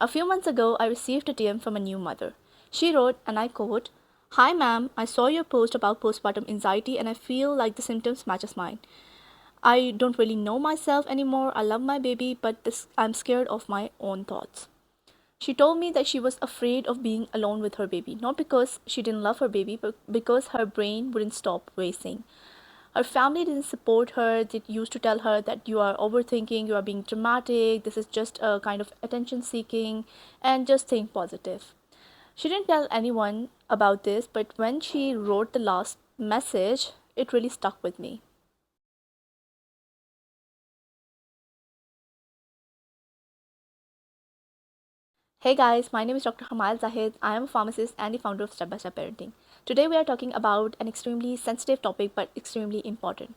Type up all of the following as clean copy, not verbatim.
A few months ago, I received a DM from a new mother. She wrote, and I quote, "Hi ma'am, I saw your post about postpartum anxiety and I feel like the symptoms matches mine. I don't really know myself anymore. I love my baby, but I'm scared of my own thoughts." She told me that she was afraid of being alone with her baby, not because she didn't love her baby, but because her brain wouldn't stop racing. Her family didn't support her. They used to tell her that you are overthinking, you are being dramatic, this is just a kind of attention seeking, and just think positive. She didn't tell anyone about this, but when she wrote the last message, it really stuck with me. Hey guys, my name is Dr. Hamal Zahid. I am a pharmacist and the founder of Step by Step Parenting. Today we are talking about an extremely sensitive topic but extremely important: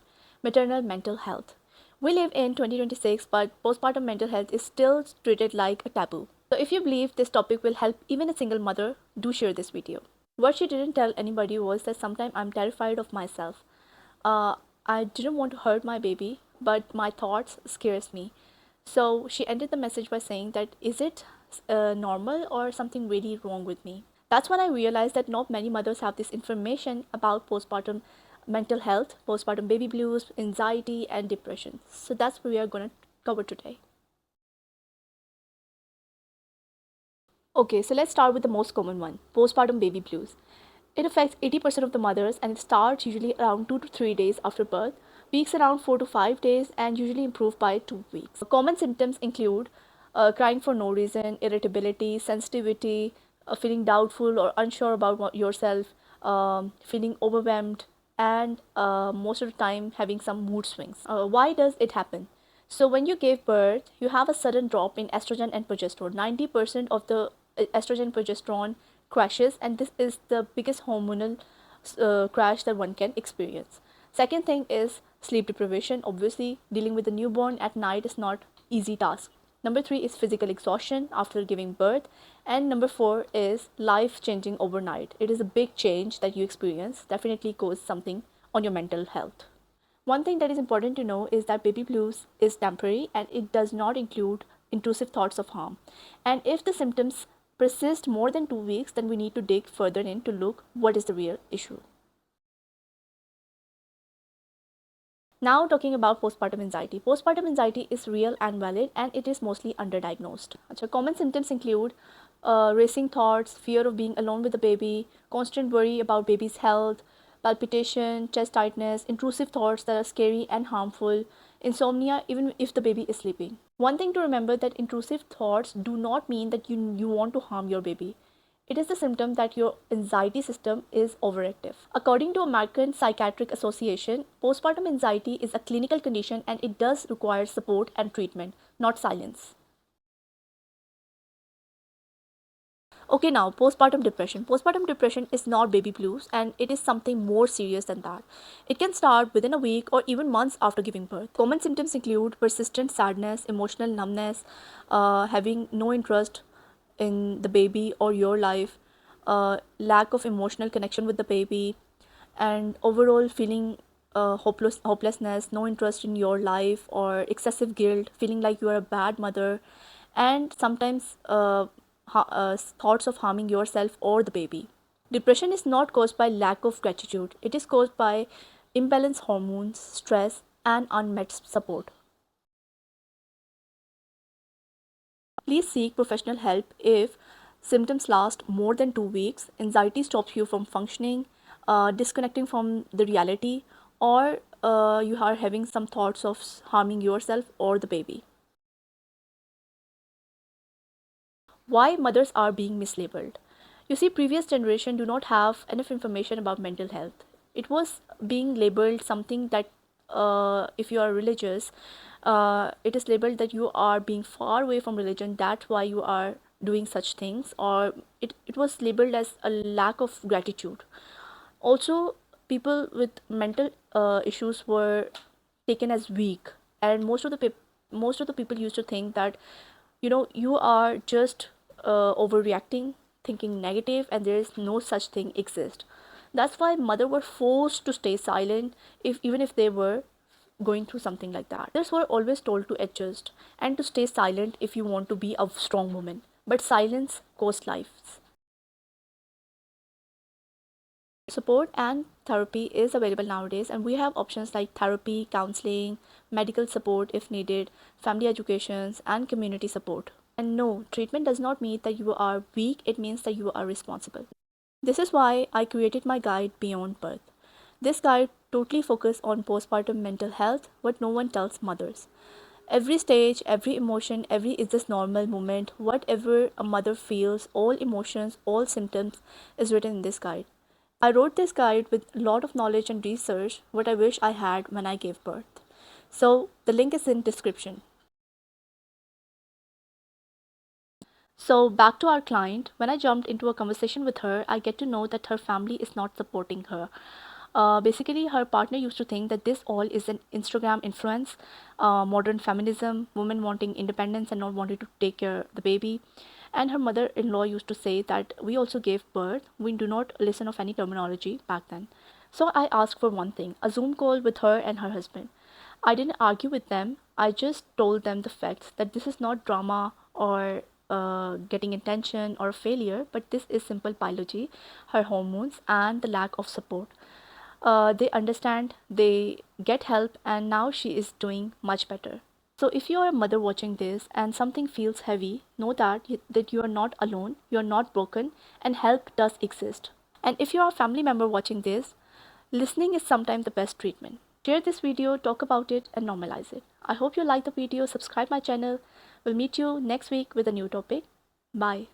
maternal mental health. We live in 2026, but postpartum mental health is still treated like a taboo. So if you believe this topic will help even a single mother, do share this video. What she didn't tell anybody was that sometimes I'm terrified of myself. Uh, I didn't want to hurt my baby, but my thoughts scares me. So she ended the message by saying that, is it normal or something really wrong with me? That's when I realized that not many mothers have this information about postpartum mental health, postpartum baby blues, anxiety, and depression. So that's what we are going to cover today. Okay, so let's start with the most common one: postpartum baby blues. It affects 80% of the mothers and it starts usually around 2 to 3 days after birth, peaks around 4 to 5 days, and usually improve by 2 weeks. Common symptoms include crying for no reason, irritability, sensitivity, feeling doubtful or unsure about yourself, feeling overwhelmed, and most of the time having some mood swings. Why does it happen? So when you gave birth, you have a sudden drop in estrogen and progesterone. 90% of the estrogen progesterone crashes, and this is the biggest hormonal crash that one can experience. Second thing is sleep deprivation. Obviously, dealing with a newborn at night is not easy task. Number 3 is physical exhaustion after giving birth, and number 4 is life changing overnight. It is a big change that you experience, definitely cause something on your mental health. One thing that is important to know is that baby blues is temporary and it does not include intrusive thoughts of harm. And if the symptoms persist more than 2 weeks, then we need to dig further in to look what is the real issue. Now talking about postpartum anxiety. Postpartum anxiety is real and valid and it is mostly underdiagnosed. So common symptoms include racing thoughts, fear of being alone with the baby, constant worry about baby's health, palpitation, chest tightness, intrusive thoughts that are scary and harmful, insomnia even if the baby is sleeping. One thing to remember, that intrusive thoughts do not mean that you want to harm your baby. It is the symptom that your anxiety system is overactive. According to American Psychiatric Association, postpartum anxiety is a clinical condition and it does require support and treatment, not silence. Okay, now postpartum depression. Postpartum depression is not baby blues and it is something more serious than that. It can start within a week or even months after giving birth. Common symptoms include persistent sadness, emotional numbness, having no interest in the baby or your life, lack of emotional connection with the baby, and overall feeling hopelessness, no interest in your life, or excessive guilt, feeling like you are a bad mother, and sometimes thoughts of harming yourself or the baby. Depression is not caused by lack of gratitude, it is caused by imbalanced hormones, stress, and unmet support. Please seek professional help if symptoms last more than 2 weeks, anxiety stops you from functioning, disconnecting from the reality, or you are having some thoughts of harming yourself or the baby. Why mothers are being mislabeled? You see, previous generation do not have enough information about mental health. It was being labeled something that, if you are religious, it is labeled that you are being far away from religion, that's why you are doing such things, or it was labeled as a lack of gratitude. Also, people with mental issues were taken as weak, and most of the people used to think that, you are just overreacting, thinking negative, and there is no such thing exist. That's why mother were forced to stay silent, if even if they were going through something like that. Mothers were always told to adjust and to stay silent if you want to be a strong woman. but silence costs lives. Support and therapy is available nowadays, and we have options like therapy, counseling, medical support if needed, family educations, and community support. And no, treatment does not mean that you are weak, it means that you are responsible. This is why I created my guide Beyond Birth. This guide totally focuses on postpartum mental health, what no one tells mothers. Every stage, every emotion, every is this normal moment, whatever a mother feels, all emotions, all symptoms is written in this guide. I wrote this guide with a lot of knowledge and research what I wish I had when I gave birth. So the link is in description. So back to our client, when I jumped into a conversation with her, I get to know that her family is not supporting her. Basically, her partner used to think that this all is an Instagram influence, modern feminism, women wanting independence and not wanting to take care of the baby. And her mother-in-law used to say that we also gave birth. We do not listen of any terminology back then. So I asked for one thing, a Zoom call with her and her husband. I didn't argue with them. I just told them the facts that this is not drama or getting attention or failure, but this is simple biology, her hormones, and the lack of support. They understand, they get help, and now she is doing much better. So if you are a mother watching this and something feels heavy, know that you are not alone, you are not broken, and help does exist. And if you are a family member watching this, listening is sometimes the best treatment. Share this video, talk about it, and normalize it. I hope you like the video. Subscribe my channel. We'll meet you next week with a new topic. Bye.